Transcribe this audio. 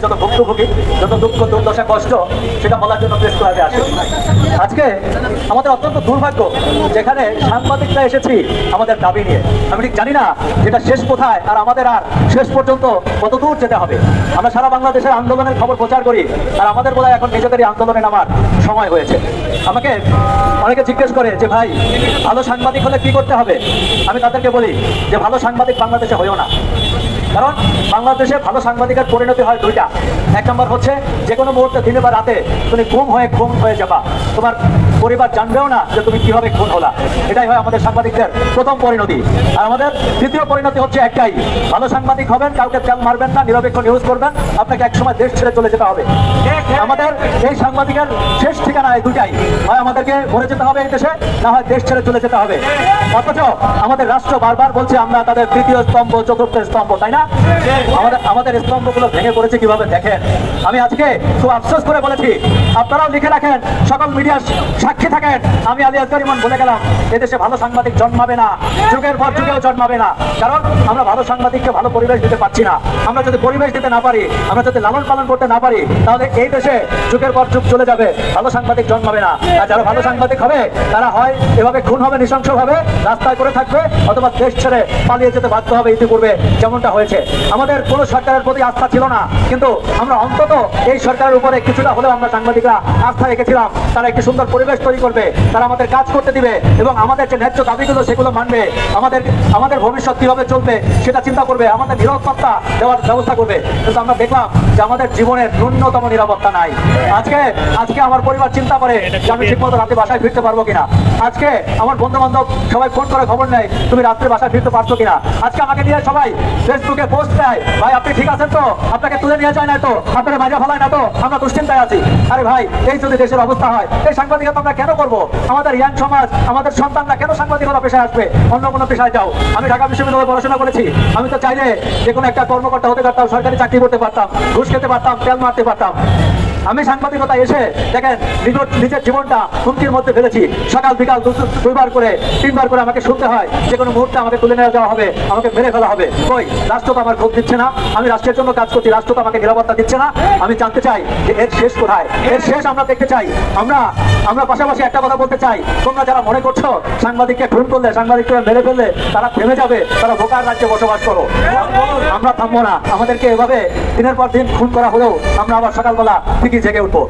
যত ভুক্তভোগী, যত দুঃখ দুর্দশা কষ্ট, সেটা বলার জন্য প্রেস ক্লাবে আসে। আজকে আমাদের অত্যন্ত দুর্ভাগ্য, যেখানে সাংবাদিকরা এসেছি আমাদের দাবি নিয়ে। আমি ঠিক জানি না যেটা শেষ কোথায়, আর আমাদের আর শেষ পর্যন্ত কত দূর যেতে হবে। আমরা সারা বাংলাদেশের আন্দোলনের খবর প্রচার করি, আর আমাদের বলা এখন নিজেদেরই আন্দোলনে নামার সময় হয়েছে। আমাকে অনেকে জিজ্ঞেস করে যে ভাই, ভালো সাংবাদিক হলে কি করতে হবে? আমি তাদেরকে বলি যে ভালো সাংবাদিক বাংলাদেশে হয়েও না। কারণ বাংলাদেশে ভালো সাংবাদিকের পরিণতি হয় দুইটা। এক নম্বর হচ্ছে যে কোনো মুহূর্তে দিনে বা রাতে তুমি খুন হয়ে যাবা, তোমার পরিবার জানবেও না যে তুমি কিভাবে খুন হলা। এটাই হয় আমাদের সাংবাদিকদের প্রথম পরিণতি। আর আমাদের দ্বিতীয় পরিণতি হচ্ছে একটাই, ভালো সাংবাদিক হবেন, কাউকে তেল মারবেন না, নিরপেক্ষ নিউজ করবেন, আপনাকে একসময় দেশ ছেড়ে চলে যেতে হবে। আমাদের এই সাংবাদিকের শেষ ঠিকানা এই দুটাই, হয় আমাদেরকে মরে যেতে হবে এই দেশে, না হয় দেশ ছেড়ে চলে যেতে হবে। অথচ আমাদের রাষ্ট্র বারবার বলছে আমরা তাদের তৃতীয় স্তম্ভ, চতুর্থ স্তম্ভ, তাই না? আমাদের স্তম্ভগুলো ভেঙে পড়েছে কিভাবে দেখেন। আমি আজকে খুব আফসোস করে বলেছি, আপনারাও লিখে রাখেন, সকল মিডিয়া সাক্ষী থাকেন, আমি আলী আসগর ইমন বলে গেলাম, এদেশে ভালো সাংবাদিক জন্মাবে না, যুগের পর যুগেও জন্মাবে না। কারণ আমরা ভালো সাংবাদিককে ভালো পরিবেশ দিতে পারছি না। আমরা যদি পরিবেশ দিতে না পারি, আমরা যদি লালন পালন করতে না পারি, তাহলে এই দেশে যুগের পর যুগ চলে যাবে, ভালো সাংবাদিক জন্মাবে না। আর যারা ভালো সাংবাদিক হবে তারা হয় এভাবে খুন হবে নৃশংসভাবে, রাস্তায় করে থাকবে, অথবা দেশ ছেড়ে পালিয়ে যেতে বাধ্য হবে, ইতিপূর্বে যেমনটা হয়েছে। আমাদের কোনো সরকারের প্রতি আস্থা ছিল না, কিন্তু আমরা অন্তত এই সরকারের উপরে কিছুটা হলেও আমরা সাংবাদিকরা আস্থা রেখেছিলাম। তারা একটি সুন্দর পরিবেশ তৈরি করবে, তারা আমাদের কাজ করতে দিবে এবং আমাদের যে ন্যায্য দাবিগুলো সেগুলো মানবে, আমাদের ভবিষ্যৎ কিভাবে চলবে সেটা চিন্তা করবে, আমাদের নিরাপত্তা দেওয়ার ব্যবস্থা করবে। কিন্তু আমরা দেখলাম যে আমাদের জীবনের ন্যূনতম নিরাপত্তা নাই। আজকে আমার পরিবার চিন্তা করে যে আমি ঠিকমতো রাতে বাসায় ফিরতে পারবো কিনা। আজকে আমার বন্ধু বান্ধব সবাই ফোন করে খবর নেয় তুমি রাত্রে বাসায় ফিরতে পারছো কিনা। আজকে আমাকে নিয়ে সবাই ফেসবুকে পোস্ট দেয়, ভাই আপনি ঠিক আছেন তো, আপনাকে তুলে নিয়ে যায় না তো, আপনাকে মাজা ফেলায় না তো, আমরা দুশ্চিন্তায় আছি। আরে ভাই, এই যদি দেশের অবস্থা হয়, এই সাংবাদিকতা আমরা কেন করবো? আমাদের ইয়াং সমাজ, আমাদের সন্তানরা কেন সাংবাদিকতা পেশায় আসবে? অন্য কোনো পেশায় যাও। আমি ঢাকা বিশ্ববিদ্যালয়ে পড়াশোনা করেছি, আমি তো চাইলে যে কোনো একটা কর্মকর্তা হতে পারতাম, সরকারি চাকরি করতে পারতাম, ঘুষ খেতে পারতাম, তেল মারতে পারতাম। আমি সাংবাদিকতা এসে দেখেন নিজের জীবনটা হুমকির মধ্যে ফেলেছি। সকাল বিকাল দুইবার করে তিনবার করে আমাকে শুনতে হয় যে কোনো মুহূর্তে আমাকে তুলে নিয়ে যাওয়া হবে, আমাকে মেরে ফেলা হবে। কই, রাষ্ট্র তো আমার খোঁজ দিচ্ছে না। আমি রাষ্ট্রের জন্য কাজ করছি, রাষ্ট্র তো আমাকে নিরাপত্তা দিচ্ছে না। আমি জানতে চাই যে এর শেষ কোথায়, এর শেষ আমরা দেখতে চাই। আমরা পাশাপাশি একটা কথা বলতে চাই, তোমরা যারা মনে করছো সাংবাদিককে খুন করলে, সাংবাদিককে মেরে ফেললে তারা থেমে যাবে, তারা বোকার রাজ্যে বসবাস করো। আমরা থামবো না। আমাদেরকে এভাবে দিনের পর দিন খুন করা হলেও আমরা আবার সকালবেলা ঠিকই জেগে উঠবো।